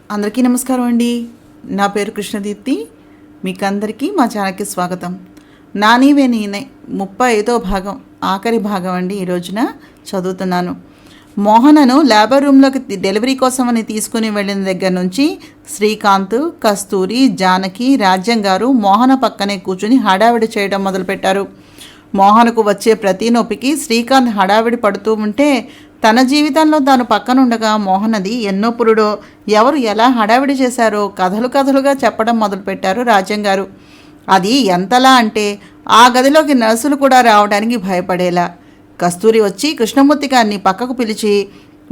అందరికీ నమస్కారం అండి. నా పేరు కృష్ణదీప్తి. మీకందరికీ మా ఛానల్కి స్వాగతం. నానీవే నేనే 35వ భాగం, ఆఖరి భాగం అండి. ఈ రోజున చదువుతున్నాను. మోహనను లేబర్ రూమ్లోకి డెలివరీ కోసమని తీసుకుని వెళ్ళిన దగ్గర నుంచి శ్రీకాంత్, కస్తూరి, జానకి, రాజ్యం గారు మోహన పక్కనే కూర్చుని హడావిడి చేయడం మొదలుపెట్టారు. మోహన్కు వచ్చే ప్రతి నొప్పికి శ్రీకాంత్ హడావిడి పడుతూ ఉంటే తన జీవితంలో తాను పక్కనుండగా మోహనది ఎన్నో పురుడో, ఎవరు ఎలా హడావిడి చేశారో కథలుగా చెప్పడం మొదలుపెట్టారు రాజ్యం గారు. అది ఎంతలా అంటే ఆ గదిలోకి నర్సులు కూడా రావడానికి భయపడేలా. కస్తూరి వచ్చి కృష్ణమూర్తి గారిని పక్కకు పిలిచి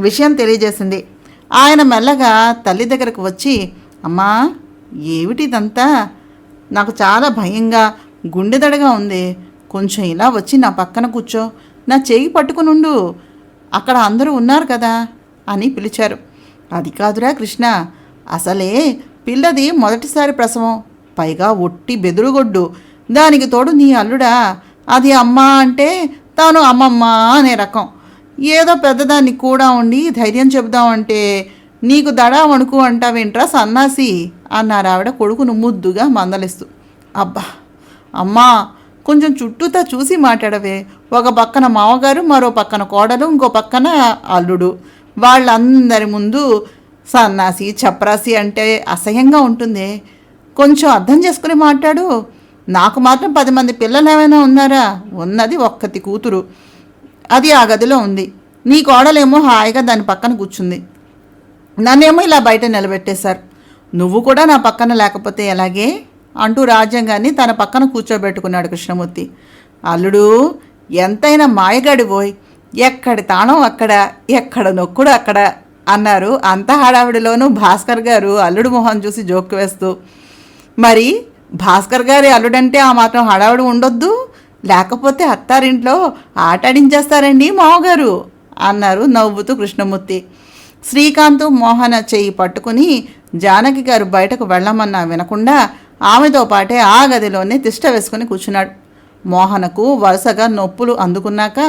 విషయం తెలియజేసింది. ఆయన మెల్లగా తల్లి దగ్గరకు వచ్చి, అమ్మా, ఏమిటిదంతా? నాకు చాలా భయంగా, గుండెదడగా ఉంది. కొంచెం ఇలా వచ్చి నా పక్కన కూర్చో, నా చేయి పట్టుకునుండు, అక్కడ అందరూ ఉన్నారు కదా అని పిలిచారు. అది కాదురా కృష్ణ, అసలే పిల్లది మొదటిసారి ప్రసవం, పైగా ఒట్టి బెదురుగొడ్డు, దానికి తోడు నీ అల్లుడా. అది అమ్మ అంటే తాను అమ్మమ్మ అనే రకం. ఏదో పెద్దదాన్ని కూడా ఉండి ధైర్యం చెబుదామంటే నీకు దడా వణుకు అంటావేంట్రా సన్నాసి అన్నారు ఆవిడ కొడుకును ముద్దుగా మందలిస్తూ. అబ్బా అమ్మా, కొంచెం చుట్టూతా చూసి మాట్లాడవే. ఒక పక్కన మామగారు, మరో పక్కన కోడలు, ఇంకో పక్కన అల్లుడు. వాళ్ళందరి ముందు సన్నాసి చప్రాసి అంటే అసహ్యంగా ఉంటుంది. కొంచెం అర్థం చేసుకుని మాట్లాడు. నాకు మాత్రం 10 మంది పిల్లలు ఏమైనా ఉన్నారా? ఉన్నది ఒక్కతి కూతురు, అది ఆ గదిలో ఉంది. నీ కోడలేమో హాయిగా దాని పక్కన కూర్చుంది. నన్నేమో ఇలా బయట నిలబెట్టేశారు. నువ్వు కూడా నా పక్కన లేకపోతే ఎలాగే అంటూ రాజ్యాంగాన్ని తన పక్కన కూర్చోబెట్టుకున్నాడు కృష్ణమూర్తి. అల్లుడు, ఎంతైనా మాయగాడిపోయ్, ఎక్కడి తాళం అక్కడ, ఎక్కడ నొక్కుడు అక్కడ అన్నారు. అంత హడావిడిలోనూ భాస్కర్ గారు అల్లుడు మొహం చూసి జోక్కు వేస్తూ, మరి భాస్కర్ గారి అల్లుడంటే ఆ మాత్రం హడావిడి ఉండొద్దు, లేకపోతే అత్తారింట్లో ఆటాడించేస్తారండి మామగారు అన్నారు నవ్వుతూ కృష్ణమూర్తి. శ్రీకాంత్ మోహన చెయ్యి పట్టుకుని జానకి గారు బయటకు వెళ్ళమన్నా వినకుండా ఆమెతో పాటే ఆ గదిలోనే తిష్ట వేసుకుని కూర్చున్నాడు. మోహనకు వరుసగా నొప్పులు అందుకున్నాక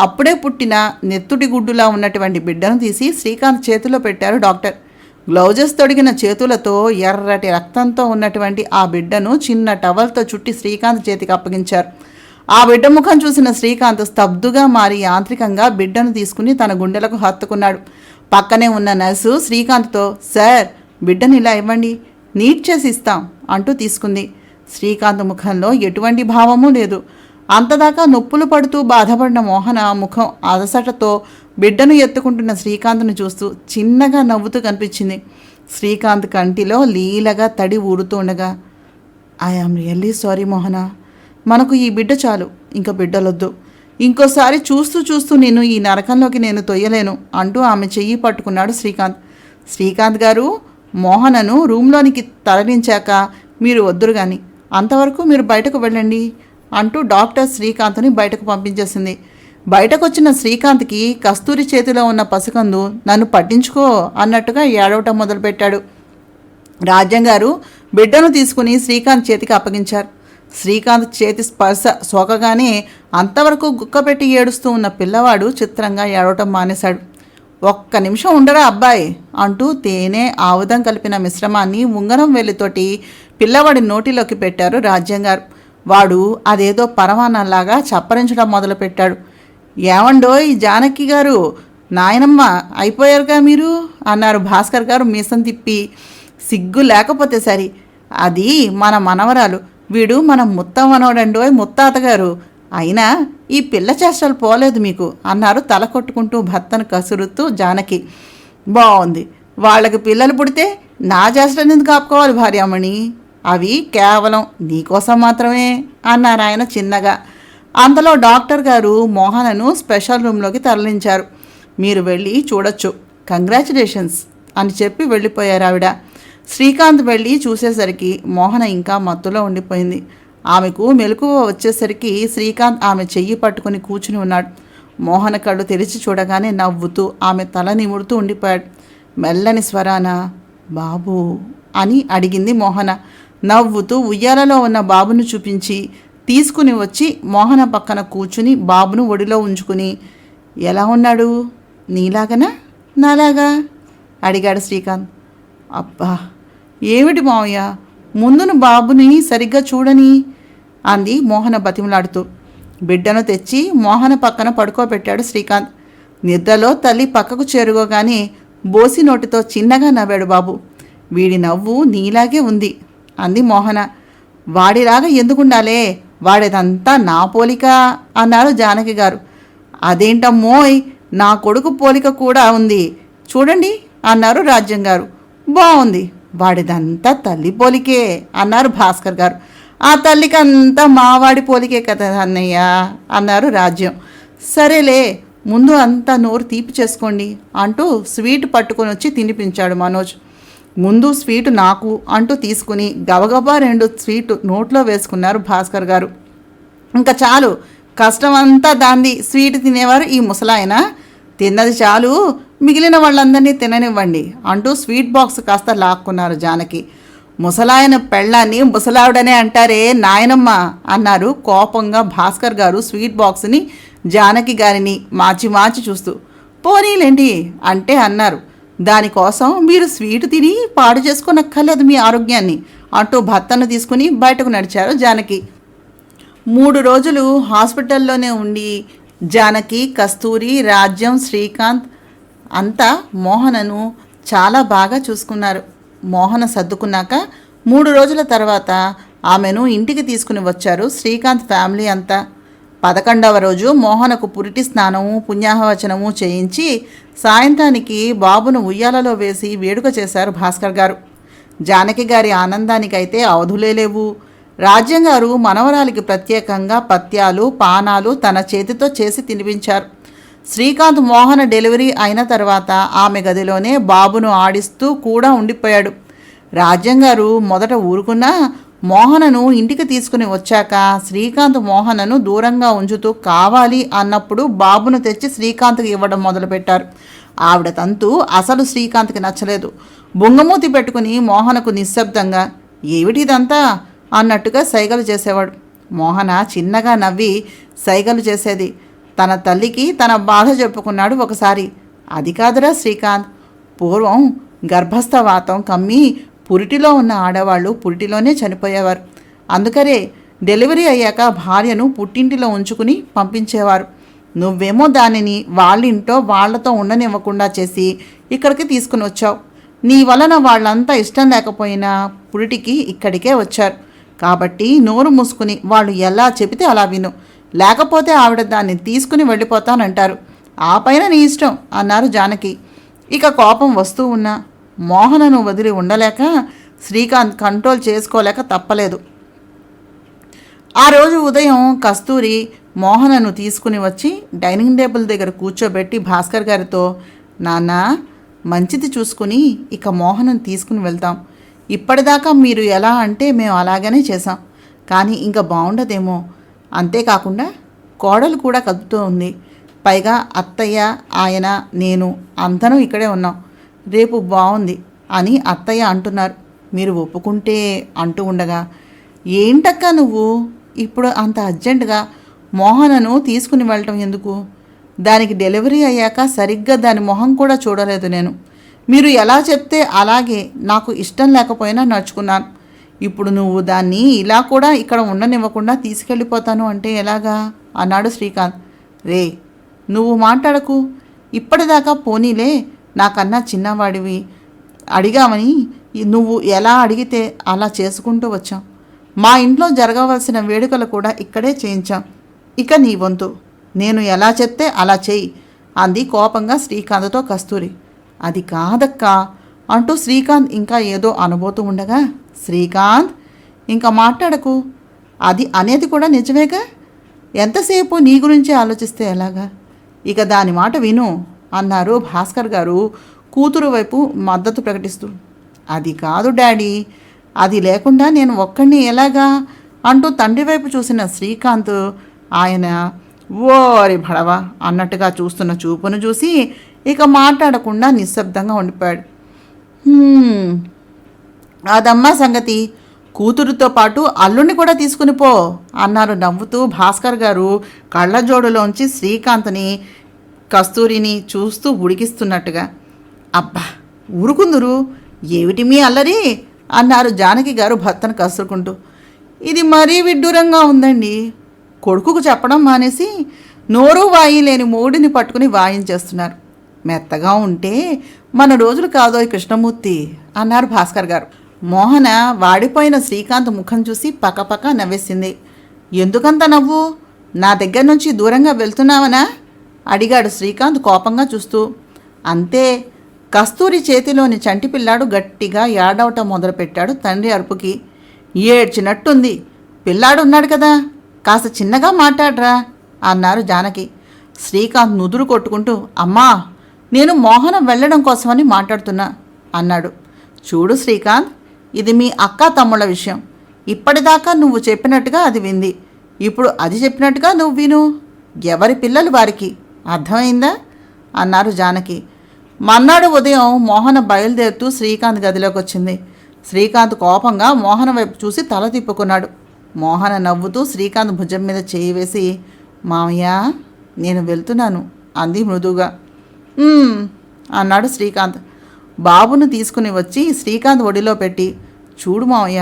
అప్పుడే పుట్టిన నెత్తుటి గుడ్డులా ఉన్నటువంటి బిడ్డను తీసి శ్రీకాంత్ చేతిలో పెట్టారు డాక్టర్. గ్లౌజెస్ తొడిగిన చేతులతో ఎర్రటి రక్తంతో ఉన్నటువంటి ఆ బిడ్డను చిన్న టవల్తో చుట్టి శ్రీకాంత్ చేతికి అప్పగించారు. ఆ బిడ్డ ముఖం చూసిన శ్రీకాంత్ స్తబ్దుగా మారి యాంత్రికంగా బిడ్డను తీసుకుని తన గుండెలకు హత్తుకున్నాడు. పక్కనే ఉన్న నర్సు శ్రీకాంత్తో, సార్, బిడ్డను ఇలా ఇవ్వండి, నీట్ చేసి ఇస్తాం అంటూ తీసుకుంది. శ్రీకాంత్ ముఖంలో ఎటువంటి భావమూ లేదు. అంతదాకా నొప్పులు పడుతూ బాధపడిన మోహన ముఖం అలసటతో బిడ్డను ఎత్తుకుంటున్న శ్రీకాంత్ను చూస్తూ చిన్నగా నవ్వుతూ కనిపించింది. శ్రీకాంత్ కంటిలో లీలగా తడి ఊరుతూ ఉండగా, ఐఆమ్ రియల్లీ సారీ మోహన, మనకు ఈ బిడ్డ చాలు, ఇంకా బిడ్డలొద్దు. ఇంకోసారి చూస్తూ నేను ఈ నరకంలోకి నేను తొయ్యలేను అంటూ ఆమె చెయ్యి పట్టుకున్నాడు శ్రీకాంత్. శ్రీకాంత్ గారు, మోహనను రూమ్లోనికి తరలించాక మీరు వద్దురు కానీ, అంతవరకు మీరు బయటకు వెళ్ళండి అంటూ డాక్టర్ శ్రీకాంత్ని బయటకు పంపించేసింది. బయటకు వచ్చిన శ్రీకాంత్కి కస్తూరి చేతిలో ఉన్న పసికందు నన్ను పట్టించుకో అన్నట్టుగా ఏడవటం మొదలుపెట్టాడు. రాజ్యం గారు బిడ్డను తీసుకుని శ్రీకాంత్ చేతికి అప్పగించారు. శ్రీకాంత్ చేతి స్పర్శ సోకగానే అంతవరకు గుక్కపెట్టి ఏడుస్తూ ఉన్న పిల్లవాడు చిత్రంగా ఏడవటం మానేశాడు. ఒక్క నిమిషం ఉండరా అబ్బాయి అంటూ తేనె ఆముదం కలిపిన మిశ్రమాన్ని ఉంగరం వెల్లితోటి పిల్లవాడి నోటిలోకి పెట్టారు రాజ్యం గారు. వాడు అదేదో పరమాన్నంలాగా చప్పరించడం మొదలుపెట్టాడు. ఏమండోయ్ జానకి గారు, నాయనమ్మ అయిపోయారుగా మీరు అన్నారు భాస్కర్ గారు మీసం తిప్పి. సిగ్గు లేకపోతే సరి, అది మన మనవరాలు, వీడు మన ముత్త మనవడండోయ్ ముత్తాతగారు, అయినా ఈ పిల్ల చేష్టలు పోలేదు మీకు అన్నారు తల కొట్టుకుంటూ భర్తను కసురుతూ జానకి. బాగుంది, వాళ్ళకి పిల్లలు పుడితే నా చేష్టలు ఎందుకు ఆపుకోవాలి భార్యామణి, అవి కేవలం నీకోసం మాత్రమే అన్నారు ఆయన చిన్నగా. అంతలో డాక్టర్ గారు మోహనను స్పెషల్ రూమ్లోకి తరలించారు. మీరు వెళ్ళి చూడొచ్చు, కంగ్రాచులేషన్స్ అని చెప్పి వెళ్ళిపోయారు ఆవిడ. శ్రీకాంత్ వెళ్ళి చూసేసరికి మోహన ఇంకా మత్తులో ఉండిపోయింది. ఆమెకు మెలకువ వచ్చేసరికి శ్రీకాంత్ ఆమె చెయ్యి పట్టుకుని కూర్చుని ఉన్నాడు. మోహన కళ్ళు తెరిచి చూడగానే నవ్వుతూ ఆమె తల నిముడుతూ ఉండిపోయాడు. మెల్లని స్వరాన బాబు అని అడిగింది మోహన. నవ్వుతూ ఉయ్యాలలో ఉన్న బాబును చూపించి తీసుకుని వచ్చి మోహన పక్కన కూర్చుని బాబును ఒడిలో ఉంచుకుని, ఎలా ఉన్నాడు, నీలాగనా నాలాగా అడిగాడు శ్రీకాంత్. అబ్బా, ఏమిటి మావయ్య, ముందును బాబుని సరిగ్గా చూడని అంది మోహన బతిమలాడుతూ. బిడ్డను తెచ్చి మోహన పక్కన పడుకోబెట్టాడు శ్రీకాంత్. నిద్రలో తల్లి పక్కకు చేరుకోగానే బోసి నోటితో చిన్నగా నవ్వాడు బాబు. వీడి నవ్వు నీలాగే ఉంది అంది మోహన. వాడిలాగా ఎందుకుండాలే, వాడేదంతా నా పోలిక అన్నారు జానకి గారు. అదేంటమ్మోయ్, నా కొడుకు పోలిక కూడా ఉంది చూడండి అన్నారు రాజ్యం గారు. బాగుంది, వాడిదంతా తల్లి పోలికే అన్నారు భాస్కర్ గారు. ఆ తల్లికంతా మావాడి పోలికే కదా అన్నయ్య అన్నారు రాజ్యం. సరేలే, ముందు అంతా నోరు తీపి చేసుకోండి అంటూ స్వీట్ పట్టుకొని వచ్చి తినిపించాడు మనోజ్. ముందు స్వీటు నాకు అంటూ తీసుకుని గబగబా 2 స్వీటు నోట్లో వేసుకున్నారు భాస్కర్ గారు. ఇంకా చాలు, కష్టం అంతా దాంది, స్వీట్ తినేవారు ఈ ముసలాయన. తిన్నది చాలు, మిగిలిన వాళ్ళందరినీ తిననివ్వండి అంటూ స్వీట్ బాక్స్ కాస్త లాక్కున్నారు జానకి. ముసలాయన పెళ్ళాన్ని ముసలావిడనే అంటారే నాయనమ్మ అన్నారు కోపంగా భాస్కర్ గారు స్వీట్ బాక్స్ని జానకి గారిని మార్చి మార్చి చూస్తూ. పోనీలేండి అంటే అన్నారు, దానికోసం మీరు స్వీటు తిని పాడు చేసుకోనక్కర్లేదు మీ ఆరోగ్యాన్ని అంటూ భర్తను తీసుకుని బయటకు నడిచారు జానకి. 3 రోజులు హాస్పిటల్లోనే ఉండి జానకి, కస్తూరి, రాజ్యం, శ్రీకాంత్ అంతా మోహనను చాలా బాగా చూసుకున్నారు. మోహన సర్దుకున్నాక 3 రోజుల తర్వాత ఆమెను ఇంటికి తీసుకుని వచ్చారు శ్రీకాంత్ ఫ్యామిలీ అంతా. 11వ రోజు మోహనకు పురిటి స్నానము, పుణ్యాహవచనము చేయించి సాయంత్రానికి బాబును ఉయ్యాలలో వేసి వేడుక చేశారు భాస్కర్ గారు. జానకి గారి ఆనందానికైతే అవధులే లేవు. రాజ్యం గారు మనవరాలికి ప్రత్యేకంగా పత్యాలు, పానాలు తన చేతితో చేసి తినిపించారు. శ్రీకాంత్ మోహన డెలివరీ అయిన తర్వాత ఆమె గదిలోనే బాబును ఆడిస్తూ కూడా ఉండిపోయాడు. రాజ్యం గారు మొదట ఊరుకున్నా మోహనను ఇంటికి తీసుకుని వచ్చాక శ్రీకాంత్ మోహనను దూరంగా ఉంచుతూ కావాలి అన్నప్పుడు బాబును తెచ్చి శ్రీకాంత్కి ఇవ్వడం మొదలుపెట్టారు. ఆవిడ తంతు అసలు శ్రీకాంత్కి నచ్చలేదు. బొంగమూతి పెట్టుకుని మోహనకు నిశ్శబ్దంగా ఏమిటిదంతా అన్నట్టుగా సైగలు చేసేవాడు. మోహన చిన్నగా నవ్వి సైగలు చేసేది. తన తల్లికి తన బాధ చెప్పుకున్నాడు ఒకసారి. అది కాదురా శ్రీకాంత్, పూర్వం గర్భస్థ వాతం కమ్మి పురిటిలో ఉన్న ఆడవాళ్ళు పురిటిలోనే చనిపోయేవారు. అందుకనే డెలివరీ అయ్యాక భార్యను పుట్టింటిలో ఉంచుకుని పంపించేవారు. నువ్వేమో దానిని వాళ్ళింటో వాళ్లతో ఉండనివ్వకుండా చేసి ఇక్కడికి తీసుకుని వచ్చావు. నీ వలన వాళ్ళంతా ఇష్టం లేకపోయినా పురిటికి ఇక్కడికే వచ్చారు. కాబట్టి నోరు మూసుకుని వాళ్ళు ఎలా చెబితే అలా విను, లేకపోతే ఆవిడ దాన్ని తీసుకుని వెళ్ళిపోతానంటారు. ఆ పైన నీ ఇష్టం అన్నారు జానకి. ఇక కోపం వస్తూ ఉన్నా మోహనను వదిలి ఉండలేక శ్రీకాంత్ కంట్రోల్ చేసుకోలేక తప్పలేదు. ఆ రోజు ఉదయం కస్తూరి మోహనను తీసుకుని వచ్చి డైనింగ్ టేబుల్ దగ్గర కూర్చోబెట్టి భాస్కర్ గారితో, నాన్న మంచిది చూసుకుని ఇక మోహనను తీసుకుని వెళ్తాం. ఇప్పటిదాకా మీరు ఎలా అంటే మేము అలాగనే చేసాం, కానీ ఇంకా బాగుండదేమో. అంతేకాకుండా కోడలు కూడా కదుపుతూ ఉంది. పైగా అత్తయ్య, ఆయన, నేను అందరం ఇక్కడే ఉన్నాం. రేపు బాగుంది అని అత్తయ్య అంటున్నారు. మీరు ఒప్పుకుంటే అంటూ ఉండగా, ఏంటక్క నువ్వు ఇప్పుడు అంత అర్జెంటుగా మోహనను తీసుకుని వెళ్ళటం ఎందుకు? దానికి డెలివరీ అయ్యాక సరిగ్గా దాని మొహం కూడా చూడలేదు నేను. మీరు ఎలా చెప్తే అలాగే నాకు ఇష్టం లేకపోయినా నడుచుకున్నాను. ఇప్పుడు నువ్వు దాన్ని ఇలా కూడా ఇక్కడ ఉండనివ్వకుండా తీసుకెళ్ళిపోతాను అంటే ఎలాగా అన్నాడు శ్రీకాంత్. రే నువ్వు మాట్లాడకు, ఇప్పటిదాకా పోనీలే నాకన్నా చిన్నవాడివి, అడిగామని నువ్వు ఎలా అడిగితే అలా చేసుకుంటూ వచ్చాం. మా ఇంట్లో జరగవలసిన వేడుకలు కూడా ఇక్కడే చేయించాం. ఇక నీ వంతు, నేను ఎలా చెప్తే అలా చెయ్యి అంది కోపంగా శ్రీకాంత్తో కస్తూరి. అది కాదక్కా అంటూ శ్రీకాంత్ ఇంకా ఏదో అనబోతూ ఉండగా, శ్రీకాంత్ ఇంకా మాట్లాడకు, అది అనేది కూడా నిజమేగా, ఎంతసేపు నీ గురించే ఆలోచిస్తే ఎలాగా, ఇక దాని మాట విను అన్నారు భాస్కర్ గారు కూతురు వైపు మద్దతు ప్రకటిస్తూ. అది కాదు డాడీ, అది లేకుండా నేను ఒక్కడిని ఎలాగా అంటూ తండ్రి వైపు చూసిన శ్రీకాంత్ ఆయన ఓరి భడవ అన్నట్టుగా చూస్తున్న చూపును చూసి ఇక మాట్లాడకుండా నిశ్శబ్దంగా ఉండిపోయాడు. అదమ్మా సంగతి, కూతురుతో పాటు అల్లుడిని కూడా తీసుకుని పో అన్నారు నవ్వుతూ భాస్కర్ గారు కళ్ళజోడులోంచి శ్రీకాంత్ని కస్తూరిని చూస్తూ ఉడికిస్తున్నట్టుగా. అబ్బా ఊరుకుందురు, ఏమిటి మీ అల్లరి అన్నారు జానకి గారు భర్తను కసురుకుంటూ. ఇది మరీ విడ్డూరంగా ఉందండి. కొడుకుకు చెప్పడం మానేసి నోరు వాయి లేని మూడిని పట్టుకుని వాయించేస్తున్నారు. మెత్తగా ఉంటే మన రోజులు కాదోయ్ కృష్ణమూర్తి అన్నారు భాస్కర్ గారు. మోహన వాడిపోయిన శ్రీకాంత్ ముఖం చూసి పక్కపక్క నవ్వేసింది. ఎందుకంత నవ్వు? నా దగ్గర నుంచి దూరంగా వెళ్తున్నావనా అడిగాడు శ్రీకాంత్ కోపంగా చూస్తూ. అంతే. కస్తూరి చేతిలోని చంటి పిల్లాడు గట్టిగా ఏడవటం మొదలుపెట్టాడు తండ్రి అరుపుకి. ఏడ్చినట్టుంది. పిల్లాడు ఉన్నాడు కదా, కాస్త చిన్నగా మాట్లాడరా అన్నారు జానకి. శ్రీకాంత్ నుదురు కొట్టుకుంటూ అమ్మా, నేను మోహనం వెళ్ళడం కోసమని మాట్లాడుతున్నా అన్నాడు. చూడు శ్రీకాంత్, ఇది మీ అక్క తమ్ముళ్ళ విషయం. ఇప్పటిదాకా నువ్వు చెప్పినట్టుగా అది వింది. ఇప్పుడు అది చెప్పినట్టుగా నువ్వు విను. ఎవరి పిల్లలు వారికి. అర్థమైందా అన్నారు జానకి. మర్నాడు ఉదయం మోహన బయలుదేరుతూ శ్రీకాంత్ గదిలోకి వచ్చింది. శ్రీకాంత్ కోపంగా మోహన వైపు చూసి తల తిప్పుకున్నాడు. మోహన నవ్వుతూ శ్రీకాంత్ భుజం మీద చేయి వేసి మామయ్య నేను వెళ్తున్నాను అంది మృదువుగా. అన్నాడు శ్రీకాంత్. బాబును తీసుకుని వచ్చి శ్రీకాంత్ ఒడిలో పెట్టి చూడు మామయ్య,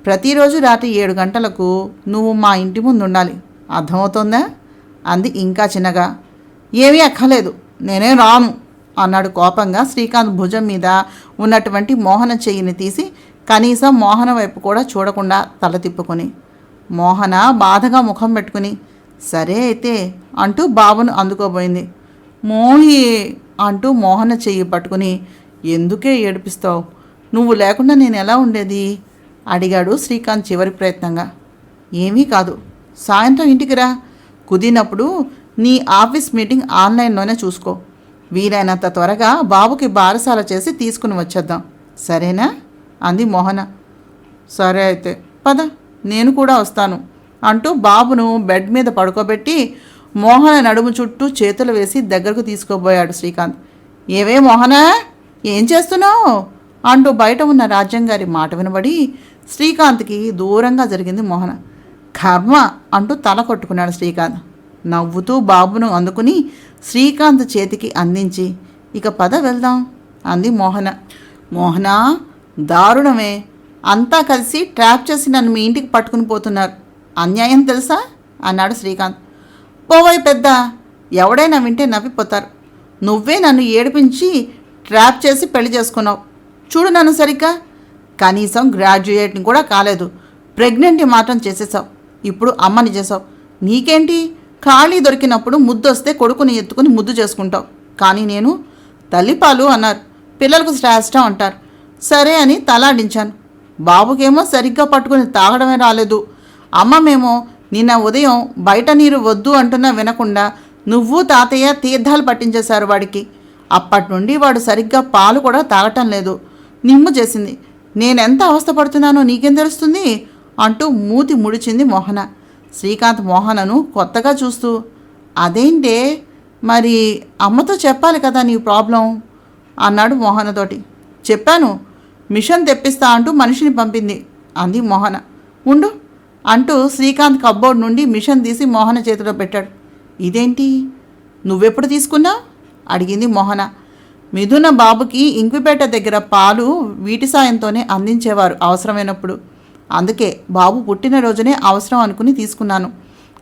ప్రతిరోజు రాత్రి 7 గంటలకు నువ్వు మా ఇంటి ముందు ఉండాలి. అర్థమవుతోందా అంది ఇంకా చిన్నగా. ఏమీ అక్కర్లేదు, నేనేం రాను అన్నాడు కోపంగా శ్రీకాంత్ భుజం మీద ఉన్నటువంటి మోహన చెయ్యిని తీసి కనీసం మోహన వైపు కూడా చూడకుండా తల తిప్పుకొని. మోహన బాధగా ముఖం పెట్టుకుని సరే అయితే అంటూ బాబును అందుకోబోయింది. మోహి అంటూ మోహన చెయ్యి పట్టుకుని ఎందుకే ఏడిపిస్తావు? నువ్వు లేకుండా నేను ఎలా ఉండేది అడిగాడు శ్రీకాంత్ చివరి ప్రయత్నంగా. ఏమీ కాదు, సాయంత్రం ఇంటికి రా. కుదిరినప్పుడు నీ ఆఫీస్ మీటింగ్ ఆన్లైన్లోనే చూసుకో. వీలైనంత త్వరగా బాబుకి బారసాల చేసి తీసుకుని వచ్చేద్దాం, సరేనా అంది మోహన. సరే అయితే పద, నేను కూడా వస్తాను అంటూ బాబును బెడ్ మీద పడుకోబెట్టి మోహన నడుము చుట్టూ చేతులు వేసి దగ్గరకు తీసుకోబోయాడు శ్రీకాంత్. ఏవే మోహన, ఏం చేస్తున్నావు అంటూ బయట ఉన్న రాజ్యం గారి మాట వినబడి శ్రీకాంత్కి దూరంగా జరిగింది మోహన. కర్మ అంటూ తల కొట్టుకున్నాడు శ్రీకాంత్. నవ్వుతూ బాబును అందుకుని శ్రీకాంత్ చేతికి అందించి ఇక పద వెళ్దాం అంది మోహన. మోహన, దారుణమే. అంతా కలిసి ట్రాప్ చేసి నన్ను మీ ఇంటికి పట్టుకుని పోతున్నారు. అన్యాయం తెలుసా అన్నాడు శ్రీకాంత్. పోవోయ్ పెద్ద, ఎవడైనా వింటే నవ్విపోతారు. నువ్వే నన్ను ఏడిపించి ట్రాప్ చేసి పెళ్లి చేసుకున్నావు. చూడు నన్ను సరిగ్గా. కనీసం గ్రాడ్యుయేట్ని కూడా కాలేదు, ప్రెగ్నెంట్ని మాత్రం చేసేసావు. ఇప్పుడు అమ్మని చేసావు. నీకేంటి, ఖాళీ దొరికినప్పుడు ముద్దొస్తే కొడుకుని ఎత్తుకుని ముద్దు చేసుకుంటావు. కానీ నేను తల్లిపాలు అన్నారు, పిల్లలకు శ్రేష్టం అంటారు. సరే అని తలాడించాను. బాబుకేమో సరిగ్గా పట్టుకుని తాగడమే రాలేదు. అమ్మమేమో నిన్న ఉదయం బయట నీరు వద్దు అంటున్నా వినకుండా నువ్వు తాతయ్య తీర్థాలు పట్టించేశారు వాడికి. అప్పటి నుండి వాడు సరిగ్గా పాలు కూడా తాగటం లేదు. నిమ్ము చేసింది. నేనెంత అవస్థపడుతున్నానో నీకేం తెలుస్తుంది అంటూ మూతి ముడిచింది మోహన. శ్రీకాంత్ మోహనను కొత్తగా చూస్తూ అదేంటే, మరి అమ్మతో చెప్పాలి కదా నీ ప్రాబ్లం అన్నాడు మోహనతోటి. చెప్పాను, మిషన్ తెప్పిస్తా అంటూ మనిషిని పంపింది అంది మోహన. ఉండు అంటూ శ్రీకాంత్ కబ్బోర్డ్ నుండి మిషన్ తీసి మోహన చేతిలో పెట్టాడు. ఇదేంటి, నువ్వెప్పుడు తీసుకున్నావు అడిగింది మోహన. మిథున బాబుకి ఇంక్విబేటర్ దగ్గర పాలు వీటి సాయంతోనే అందించేవారు అవసరమైనప్పుడు. అందుకే బాబు పుట్టినరోజునే అవసరం అనుకుని తీసుకున్నాను.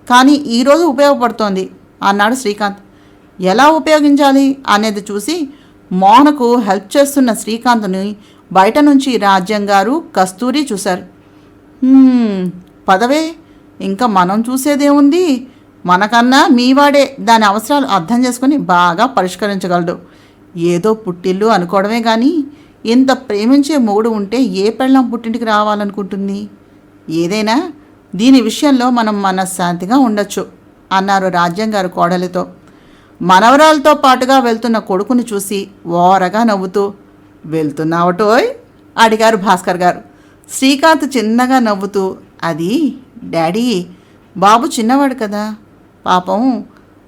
కానీ ఈరోజు ఉపయోగపడుతోంది అన్నాడు శ్రీకాంత్. ఎలా ఉపయోగించాలి అనేది చూసి మోహనకు హెల్ప్ చేస్తున్న శ్రీకాంత్ని బయట నుంచి రాజ్యం గారు కస్తూరి చూశారు. పదవే, ఇంకా మనం చూసేదేముంది, మనకన్నా మీవాడే దాని అవసరాలు అర్థం చేసుకుని బాగా పరిష్కరించగలడు. ఏదో పుట్టిల్లు అనుకోవడమే కానీ ఇంత ప్రేమించే మొగుడు ఉంటే ఏ పెళ్ళం పుట్టింటికి రావాలనుకుంటుంది. ఏదైనా దీని విషయంలో మనం మనశ్శాంతిగా ఉండొచ్చు అన్నారు రాజ్యం గారు కోడలితో. మనవరాలతో పాటుగా వెళ్తున్న కొడుకుని చూసి ఓరగా నవ్వుతూ వెళ్తున్నావటోయ్ అడిగారు భాస్కర్ గారు. శ్రీకాంత్ చిన్నగా నవ్వుతూ అది డాడీ, బాబు చిన్నవాడు కదా, పాపం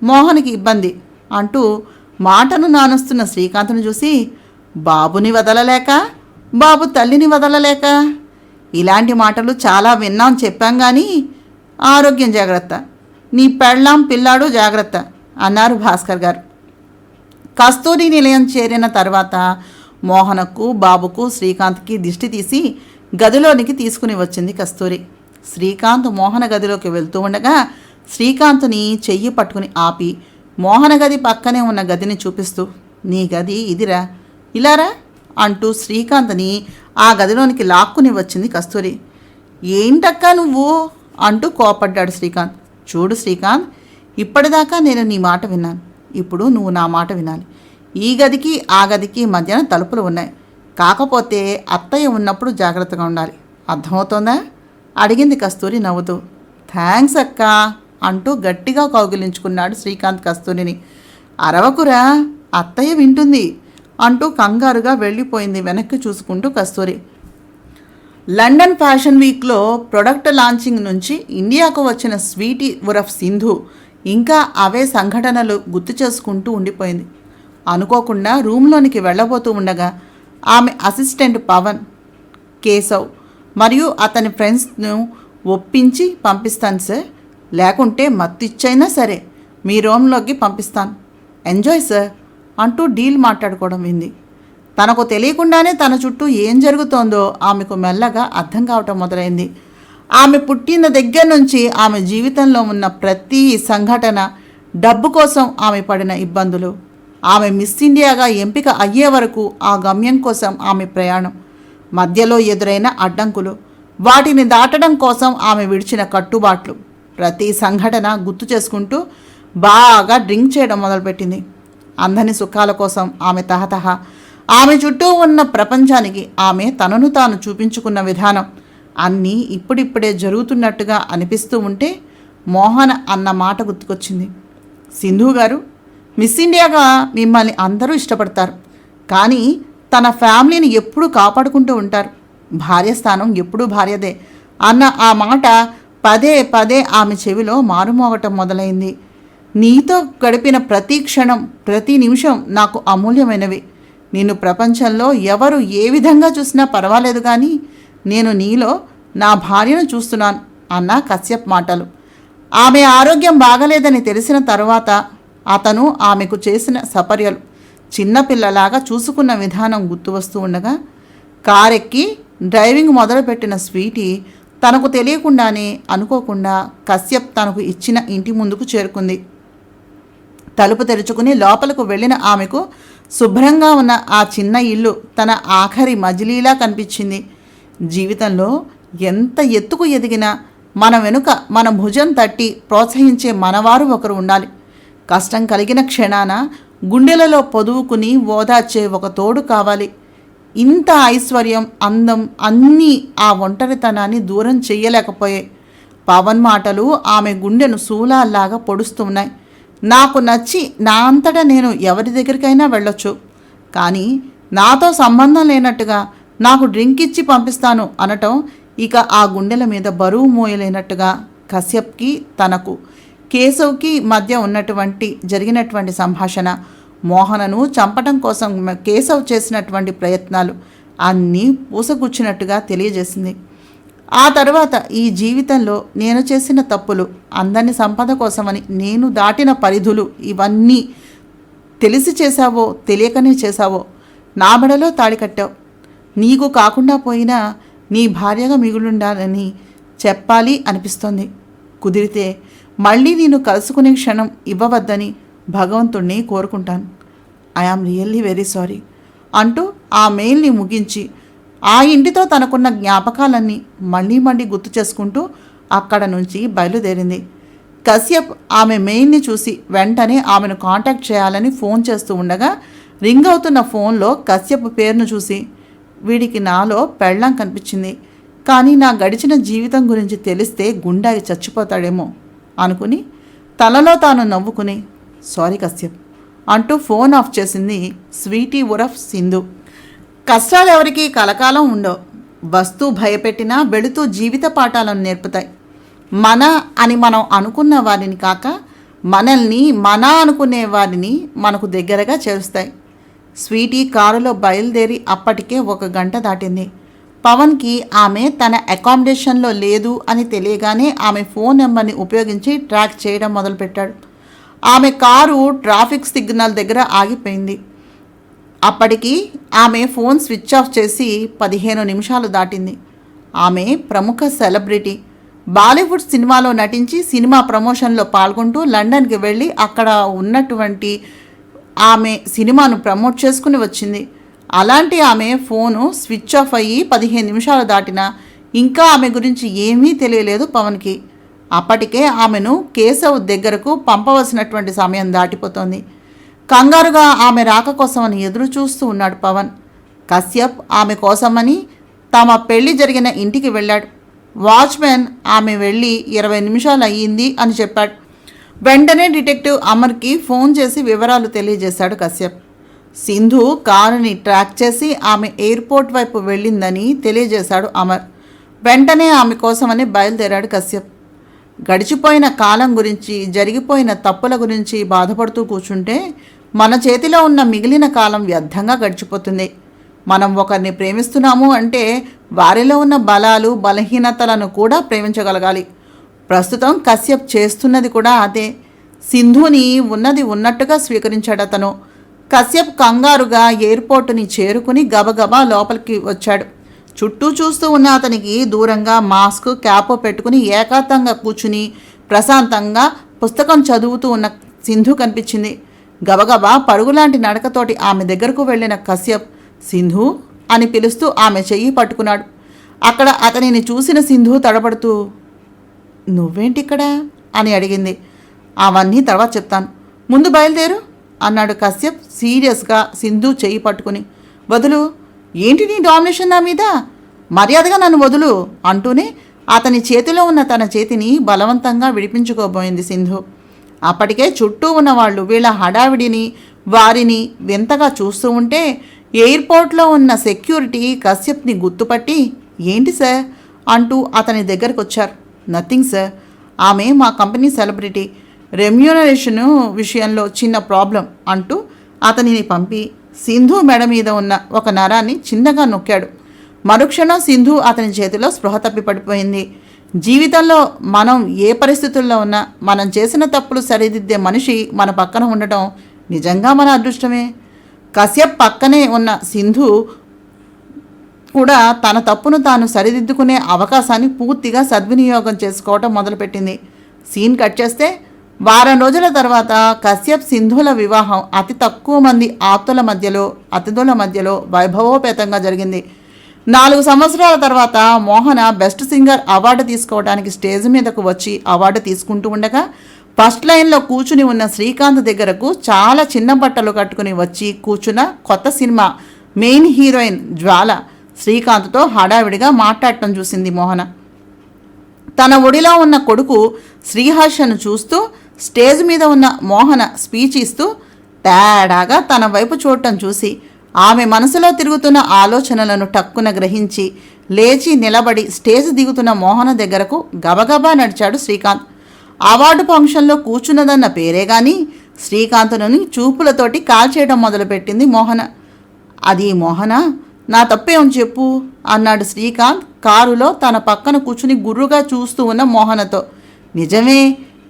మోహన్కి ఇబ్బంది అంటూ మాటను నానుస్తున్న శ్రీకాంత్ను చూసి బాబుని వదలలేక, బాబు తల్లిని వదలలేక, ఇలాంటి మాటలు చాలా విన్నాం చెప్పాం కానీ ఆరోగ్యం జాగ్రత్త, నీ పెళ్ళాం పిల్లాడు జాగ్రత్త అన్నారు భాస్కర్ గారు. కస్తూరి నిలయం చేరిన తర్వాత మోహనకు, బాబుకు, శ్రీకాంత్కి దిష్టి తీసి గదిలోనికి తీసుకుని వచ్చింది కస్తూరి. శ్రీకాంత్ మోహన గదిలోకి వెళ్తూ ఉండగా శ్రీకాంత్ని చెయ్యి పట్టుకుని ఆపి మోహన గది పక్కనే ఉన్న గదిని చూపిస్తూ, నీ గది ఇదిరా, ఇలారా అంటూ శ్రీకాంత్ని ఆ గదిలోనికి లాక్కుని వచ్చింది కస్తూరి. ఏంటక్క నువ్వు అంటూ కోపడ్డాడు శ్రీకాంత్. చూడు శ్రీకాంత్, ఇప్పటిదాకా నేను నీ మాట విన్నాను, ఇప్పుడు నువ్వు నా మాట వినాలి. ఈ గదికి ఆ గదికి మధ్యన తలుపులు ఉన్నాయి, కాకపోతే అత్తయ్య ఉన్నప్పుడు జాగ్రత్తగా ఉండాలి, అర్థమవుతోందా అడిగింది కస్తూరి నవ్వుతూ. థ్యాంక్స్ అక్క అంటూ గట్టిగా కౌగిలించుకున్నాడు శ్రీకాంత్ కస్తూరిని. అరవకురా, అత్తయ్య వింటుంది అంటూ కంగారుగా వెళ్ళిపోయింది వెనక్కి చూసుకుంటూ కస్తూరి. లండన్ ఫ్యాషన్ వీక్లో ప్రొడక్ట్ లాంచింగ్ నుంచి ఇండియాకు వచ్చిన స్వీటీ ఉరఫ్ సింధు ఇంకా అవే సంఘటనలు గుర్తు చేసుకుంటూ ఉండిపోయింది. అనుకోకుండా రూమ్లోనికి వెళ్ళబోతూ ఉండగా ఆమె అసిస్టెంట్ పవన్, కేశవ్ మరియు అతని ఫ్రెండ్స్ను ఒప్పించి పంపిస్తాను సార్, లేకుంటే మత్తిచ్చైనా సరే మీ రూమ్లోకి పంపిస్తాను, ఎంజాయ్ సార్ అంటూ డీల్ మాట్లాడుకోవడం వింది. తనకు తెలియకుండానే తన చుట్టూ ఏం జరుగుతోందో ఆమెకు మెల్లగా అర్థం కావటం మొదలైంది. ఆమె పుట్టిన దగ్గర నుంచి ఆమె జీవితంలో ఉన్న ప్రతి సంఘటన, డబ్బు కోసం ఆమె పడిన ఇబ్బందులు, ఆమె మిస్ ఇండియాగా ఎంపిక అయ్యే వరకు ఆ గమ్యం కోసం ఆమె ప్రయాణం, మధ్యలో ఎదురైన అడ్డంకులు, వాటిని దాటడం కోసం ఆమె విడిచిన కట్టుబాట్లు, ప్రతి సంఘటన గుర్తు చేసుకుంటూ బాగా డ్రింక్ చేయడం మొదలుపెట్టింది. అందని సుఖాల కోసం ఆమె తహతహ, ఆమె చుట్టూ ఉన్న ప్రపంచానికి ఆమె తనను తాను చూపించుకున్న విధానం అన్నీ ఇప్పుడిప్పుడే జరుగుతున్నట్టుగా అనిపిస్తూ ఉంటే మోహన అన్న మాట గుర్తుకొచ్చింది. సింధు గారు, మిస్ ఇండియాగా మిమ్మల్ని అందరూ ఇష్టపడతారు, కానీ తన ఫ్యామిలీని ఎప్పుడూ కాపాడుకుంటూ ఉంటారు, భార్య స్థానం ఎప్పుడూ భార్యదే అన్న ఆ మాట పదే పదే ఆమె చెవిలో మారుమోగటం మొదలైంది. నీతో గడిపిన ప్రతి క్షణం, ప్రతి నిమిషం నాకు అమూల్యమైనవి. నిన్ను ప్రపంచంలో ఎవరు ఏ విధంగా చూసినా పర్వాలేదు, కానీ నేను నీలో నా భార్యను చూస్తున్నాను అన్న కశ్యప్ మాటలు. ఆమె ఆరోగ్యం బాగలేదని తెలిసిన తరువాత అతను ఆమెకు చేసిన సపర్యలు, చిన్నపిల్లలాగా చూసుకున్న విధానం గుర్తు వస్తూ ఉండగా కారెక్కి డ్రైవింగ్ మొదలుపెట్టిన స్వీటీ తనకు తెలియకుండానే అనుకోకుండా కశ్యప్ తనకు ఇచ్చిన ఇంటి ముందుకు చేరుకుంది. తలుపు తెరుచుకుని లోపలకు వెళ్ళిన ఆమెకు శుభ్రంగా ఉన్న ఆ చిన్న ఇల్లు తన ఆఖరి మజిలీలా కనిపించింది. జీవితంలో ఎంత ఎత్తుకు ఎదిగినా మన వెనుక మన భుజం తట్టి ప్రోత్సహించే మనవారు ఒకరు ఉండాలి. కష్టం కలిగిన క్షణాన గుండెలలో పొదువుకుని ఓదార్చే ఒక తోడు కావాలి. ఇంత ఐశ్వర్యం, అందం అన్నీ ఆ ఒంటరితనాన్ని దూరం చెయ్యలేకపోయాయి. పవన్ మాటలు ఆమె గుండెను శూలాల్లాగా పొడుస్తున్నాయి. నాకు నచ్చి నా అంతటా నేను ఎవరి దగ్గరికైనా వెళ్ళొచ్చు, కానీ నాతో సంబంధం లేనట్టుగా నాకు డ్రింక్ ఇచ్చి పంపిస్తాను అనటం ఇక ఆ గుండెల మీద బరువు మోయలేనట్టుగా కశ్యప్కి, తనకు, కేశవ్కి మధ్య జరిగినటువంటి సంభాషణ, మోహనను చంపటం కోసం కేశవ్ చేసినటువంటి ప్రయత్నాలు అన్నీ పూసగుచ్చినట్టుగా తెలియజేసింది. ఆ తర్వాత ఈ జీవితంలో నేను చేసిన తప్పులు, అందరిని సంపద కోసమని నేను దాటిన పరిధులు, ఇవన్నీ తెలిసి చేశావో తెలియకనే చేశావో నా మెడలో తాళి కట్టావు. నీకు కాకుండా పోయినా నీ భార్యగా మిగులుండాలని చెప్పాలి అనిపిస్తోంది. కుదిరితే మళ్ళీ నేను కలుసుకునే క్షణం ఇవ్వవద్దని భగవంతుణ్ణి కోరుకుంటాను. ఐఆమ్ రియల్లీ వెరీ సారీ అంటూ ఆ మెయిల్ని ముగించి ఆ ఇంటితో తనకున్న జ్ఞాపకాలన్నీ మళ్ళీ మళ్ళీ గుర్తు చేసుకుంటూ అక్కడ నుంచి బయలుదేరింది. కశ్యప్ ఆమె మెయిల్ని చూసి వెంటనే ఆమెను కాంటాక్ట్ చేయాలని ఫోన్ చేస్తూ ఉండగా రింగ్ అవుతున్న ఫోన్లో కశ్యప్ పేరును చూసి, వీడికి నాలో పెళ్ళాం కనిపించింది, కానీ నా గడిచిన జీవితం గురించి తెలిస్తే గుండాకి చచ్చిపోతాడేమో అనుకుని తనలో తాను నవ్వుకుని, సారీ కశ్యప్ అంటూ ఫోన్ ఆఫ్ చేసింది స్వీటీ ఉరఫ్ సింధు. కష్టాలు ఎవరికి కలకాలం ఉండవు. వస్తూ భయపెట్టినా వెళుతూ జీవిత పాఠాలను నేర్పుతాయి. మన అని మనం అనుకున్న వారిని కాక మనల్ని మన అనుకునే వారిని మనకు దగ్గరగా చేరుస్తాయి. స్వీటీ కారులో బయలుదేరి అప్పటికే 1 గంట దాటింది. పవన్కి ఆమె తన అకామిడేషన్లో లేదు అని తెలియగానే ఆమె ఫోన్ నెంబర్ని ఉపయోగించి ట్రాక్ చేయడం మొదలుపెట్టాడు. ఆమె కారు ట్రాఫిక్ సిగ్నల్ దగ్గర ఆగిపోయింది. అప్పటికి ఆమె ఫోన్ స్విచ్ ఆఫ్ చేసి 15 నిమిషాలు దాటింది. ఆమె ప్రముఖ సెలబ్రిటీ. బాలీవుడ్ సినిమాలో నటించి సినిమా ప్రమోషన్లో పాల్గొంటూ లండన్కి వెళ్ళి అక్కడ ఉన్నటువంటి ఆమె సినిమాను ప్రమోట్ చేసుకుని వచ్చింది. అలాంటి ఆమె ఫోను స్విచ్ ఆఫ్ అయ్యి 15 నిమిషాలు దాటినా ఇంకా ఆమె గురించి ఏమీ తెలియలేదు పవన్కి. అప్పటికే ఆమెను కేశవ్ దగ్గరకు పంపవలసినటువంటి సమయం దాటిపోతోంది. కంగారుగా ఆమె రాక కోసమని ఎదురు చూస్తూ ఉన్నాడు పవన్. కశ్యప్ ఆమె కోసమని తమ పెళ్లి జరిగిన ఇంటికి వెళ్ళాడు. వాచ్మెన్ ఆమె వెళ్ళి 20 నిమిషాలు అయ్యింది అని చెప్పాడు. వెంటనే డిటెక్టివ్ అమర్కి ఫోన్ చేసి వివరాలు తెలియజేశాడు కశ్యప్. సింధు కారుని ట్రాక్ చేసి ఆమె ఎయిర్పోర్ట్ వైపు వెళ్ళిందని తెలియజేశాడు అమర్. వెంటనే ఆమె కోసమని బయలుదేరాడు కశ్యప్. గడిచిపోయిన కాలం గురించి, జరిగిపోయిన తప్పుల గురించి బాధపడుతూ కూర్చుంటే మన చేతిలో ఉన్న మిగిలిన కాలం వ్యర్థంగా గడిచిపోతుంది. మనం ఒకరిని ప్రేమిస్తున్నాము అంటే వారిలో ఉన్న బలాలు, బలహీనతలను కూడా ప్రేమించగలగాలి. ప్రస్తుతం కశ్యప్ చేస్తున్నది కూడా అదే. సింధుని ఉన్నది ఉన్నట్టుగా స్వీకరించాడు అతను. కశ్యప్ కంగారుగా ఎయిర్పోర్టుని చేరుకుని గబగబా లోపలికి వచ్చాడు. చుట్టూ చూస్తూ ఉన్న అతనికి దూరంగా మాస్క్, క్యాప్ పెట్టుకుని ఏకాంతంగా కూర్చుని ప్రశాంతంగా పుస్తకం చదువుతూ ఉన్న సింధు కనిపించింది. గబగబా పరుగులాంటి నడకతోటి ఆమె దగ్గరకు వెళ్ళిన కశ్యప్ సింధు అని పిలుస్తూ ఆమె చెయ్యి పట్టుకున్నాడు. అక్కడ అతనిని చూసిన సింధు తడబడుతూ, నువ్వేంటిక్కడ అని అడిగింది. అవన్నీ తర్వాత చెప్తాను, ముందు బయలుదేరు అన్నాడు కశ్యప్ సీరియస్గా సింధు చెయ్యి పట్టుకుని. వదులు, ఏంటి నీ డామినేషన్ నా మీద, మర్యాదగా నన్ను వదులు అంటూనే అతని చేతిలో ఉన్న తన చేతిని బలవంతంగా విడిపించుకోబోయింది సింధు. అప్పటికే చుట్టూ ఉన్న వాళ్ళు వీళ్ళ హడావిడిని, వారిని వింతగా చూస్తూ ఉంటే ఎయిర్పోర్ట్లో ఉన్న సెక్యూరిటీ కశ్యప్ని గుర్తుపట్టి, ఏంటి సార్ అంటూ అతని దగ్గరకు వచ్చారు. నథింగ్ సార్, ఆమె మా కంపెనీ సెలబ్రిటీ, రెమ్యూనరేషన్ విషయంలో చిన్న ప్రాబ్లం అంటూ అతనిని పంపి సింధు మెడ మీద ఉన్న ఒక నరాన్ని చిన్నగా నొక్కాడు. మరుక్షణం సింధు అతని చేతిలో స్పృహ తప్పి పడిపోయింది. జీవితంలో మనం ఏ పరిస్థితుల్లో ఉన్నా మనం చేసిన తప్పులు సరిదిద్దే మనిషి మన పక్కన ఉండటం నిజంగా మన అదృష్టమే. కశ్యప్ పక్కనే ఉన్న సింధు కూడా తన తప్పును తాను సరిదిద్దుకునే అవకాశాన్ని పూర్తిగా సద్వినియోగం చేసుకోవటం మొదలుపెట్టింది. సీన్ కట్ చేస్తే వారం రోజుల తర్వాత కశ్యప్ సింధుల వివాహం అతి తక్కువ మంది ఆప్తుల మధ్యలో, అతిథుల మధ్యలో వైభవోపేతంగా జరిగింది. 4 సంవత్సరాల తర్వాత మోహన బెస్ట్ సింగర్ అవార్డు తీసుకోవడానికి స్టేజ్ మీదకు వచ్చి అవార్డు తీసుకుంటూ ఉండగా ఫస్ట్ లైన్లో కూర్చుని ఉన్న శ్రీకాంత్ దగ్గరకు చాలా చిన్న బట్టలు కట్టుకుని వచ్చి కూర్చున్న కొత్త సినిమా మెయిన్ హీరోయిన్ జ్వాల శ్రీకాంత్తో హడావిడిగా మాట్లాడటం చూసింది మోహన. తన ఒడిలో ఉన్న కొడుకు శ్రీహర్షను చూస్తూ స్టేజ్ మీద ఉన్న మోహన స్పీచ్ ఇస్తూ తేడాగా తన వైపు చూడటం చూసి ఆమె మనసులో తిరుగుతున్న ఆలోచనలను టక్కున గ్రహించి లేచి నిలబడి స్టేజ్ దిగుతున్న మోహన దగ్గరకు గబగబా నడిచాడు శ్రీకాంత్. అవార్డు ఫంక్షన్లో కూర్చున్నదన్న పేరే గాని శ్రీకాంత్ను చూపులతోటి కాల్చేయడం మొదలుపెట్టింది మోహన. అది మోహన, నా తప్పేం చెప్పు అన్నాడు శ్రీకాంత్ కారులో తన పక్కన కూర్చుని గుర్రుగా చూస్తూ ఉన్న మోహనతో. నిజమే,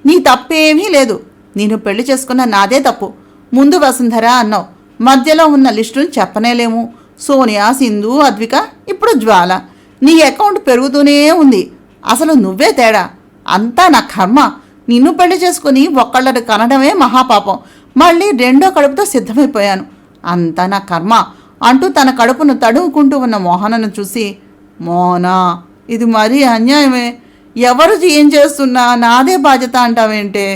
నీ తప్పేమీ లేదు, నేను పెళ్లి చేసుకున్న నాదే తప్పు. ముందు వసుంధర అన్నావు, మధ్యలో ఉన్న లిస్టును చెప్పనేలేము. సోనియా, సింధు, అద్విక, ఇప్పుడు జ్వాల. నీ అకౌంట్ పెరుగుతూనే ఉంది. అసలు నువ్వే తేడా. అంతా నా కర్మ. నిన్ను పెళ్లి చేసుకుని ఒక్కళ్ళని కనడమే మహాపాపం. మళ్ళీ రెండో కడుపుతో సిద్ధమైపోయాను. అంతా నా కర్మ అంటూ తన కడుపును తడుముకుంటూ ఉన్న మోహనను చూసి, మోహనా, ఇది మరీ అన్యాయమే. ఎవరు ఏం చేస్తున్నా నాదే బాధ్యత అంటావేంటే?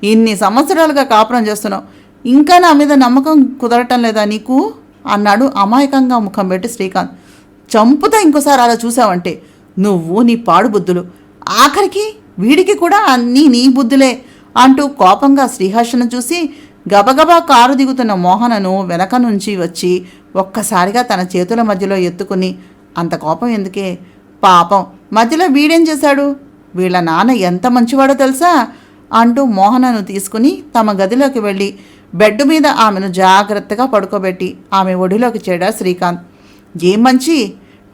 ఇన్ని సంవత్సరాలుగా కాపురం చేస్తున్నావు, ఇంకా నా మీద నమ్మకం కుదరటం లేదా నీకు అన్నాడు అమాయకంగా ముఖం పెట్టి శ్రీకాంత్. చంపుతా ఇంకోసారి అలా చూసావంటే నువ్వు నీ పాడు బుద్ధులు. ఆఖరికి వీడికి కూడా అన్నీ నీ బుద్ధులే అంటూ కోపంగా శ్రీహర్షను చూసి గబగబా కారు దిగుతున్న మోహనను వెనక నుంచి వచ్చి ఒక్కసారిగా తన చేతుల మధ్యలో ఎత్తుకుని, అంత కోపం ఎందుకే పాపం, మధ్యలో వీడేం చేశాడు, వీళ్ళ నాన్న ఎంత మంచివాడో తెలుసా అంటూ మోహనను తీసుకుని తమ గదిలోకి వెళ్ళి బెడ్ మీద ఆమెను జాగ్రత్తగా పడుకోబెట్టి ఆమె ఒడిలోకి చేరాడు శ్రీకాంత్. ఏం మంచి,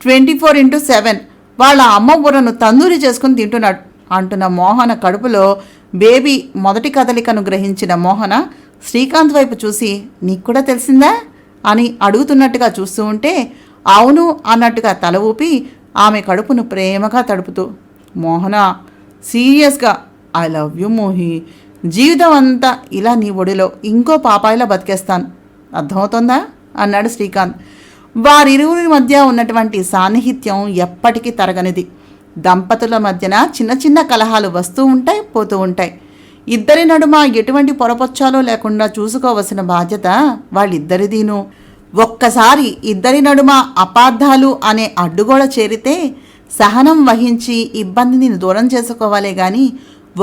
24/7 వాళ్ళ అమ్మ బుర్రను తందూరి చేసుకుని తింటున్నాడు అంటున్న మోహన కడుపులో బేబీ మొదటి కదలికను గ్రహించిన మోహన శ్రీకాంత్ వైపు చూసి, నీకు కూడా తెలిసిందా అని అడుగుతున్నట్టుగా చూస్తూ ఉంటే అవును అన్నట్టుగా తల ఊపి ఆమె కడుపును ప్రేమగా తడుపుతూ, మోహన సీరియస్గా ఐ లవ్ యూ మోహి, జీవితం అంతా ఇలా నీ ఒడిలో ఇంకో పాపాయిలా బతికేస్తాను, అర్థమవుతుందా అన్నాడు శ్రీకాంత్. వారిరువురి మధ్య ఉన్నటువంటి సాన్నిహిత్యం ఎప్పటికీ తరగనిది. దంపతుల మధ్యన చిన్న చిన్న కలహాలు వస్తూ ఉంటాయి, పోతూ ఉంటాయి. ఇద్దరి నడుమ ఎటువంటి పొరపొచ్చాలో లేకుండా చూసుకోవలసిన బాధ్యత వాళ్ళిద్దరిదీను. ఒక్కసారి ఇద్దరి నడుమ అపార్థాలు అనే అడ్డుగోడ చేరితే సహనం వహించి ఇబ్బందిని దూరం చేసుకోవాలే కానీ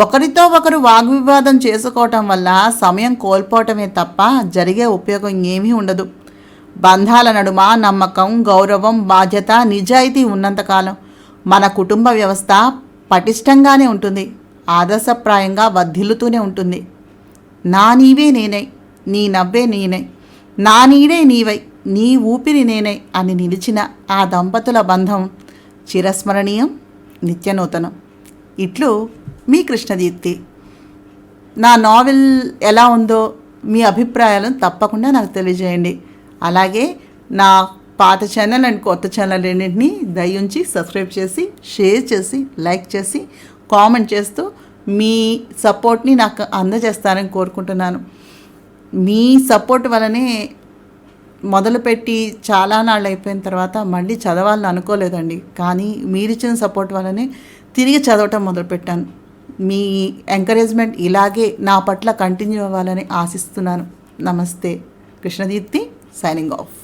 ఒకరితో ఒకరు వాగ్వివాదం చేసుకోవటం వల్ల సమయం కోల్పోవటమే తప్ప జరిగే ఉపయోగం ఏమీ ఉండదు. బంధాల నడుమ నమ్మకం, గౌరవం, బాధ్యత, నిజాయితీ ఉన్నంతకాలం మన కుటుంబ వ్యవస్థ పటిష్టంగానే ఉంటుంది, ఆదర్శప్రాయంగా వర్ధిల్లుతూనే ఉంటుంది. నా నీవే నేనై, నీ నవ్వే నేనై, నా నీడే నీవై, నీ ఊపిరి నేనై అని నిలిచిన ఆ దంపతుల బంధం చిరస్మరణీయం, నిత్యనూతనం. ఇట్లు మీ కృష్ణదీప్తి. నా నావెల్ ఎలా ఉందో మీ అభిప్రాయాలను తప్పకుండా నాకు తెలియజేయండి. అలాగే నా పాత ఛానల్ అండ్ కొత్త ఛానల్ రెండింటినీ దయించి సబ్స్క్రైబ్ చేసి, షేర్ చేసి, లైక్ చేసి, కామెంట్ చేస్తూ మీ సపోర్ట్ని నాకు అందజేస్తారని కోరుకుంటున్నాను. మీ సపోర్ట్ వల్లనే మొదలుపెట్టి చాలా నాళ్ళు అయిపోయిన తర్వాత మళ్ళీ చదవాలని అనుకోలేదండి. కానీ మీరిచ్చిన సపోర్ట్ వల్లనే తిరిగి చదవటం మొదలుపెట్టాను. మీ ఎంకరేజ్మెంట్ ఇలాగే నా పట్ల కంటిన్యూ అవ్వాలని ఆశిస్తున్నాను. నమస్తే. Krishnadeepti signing off.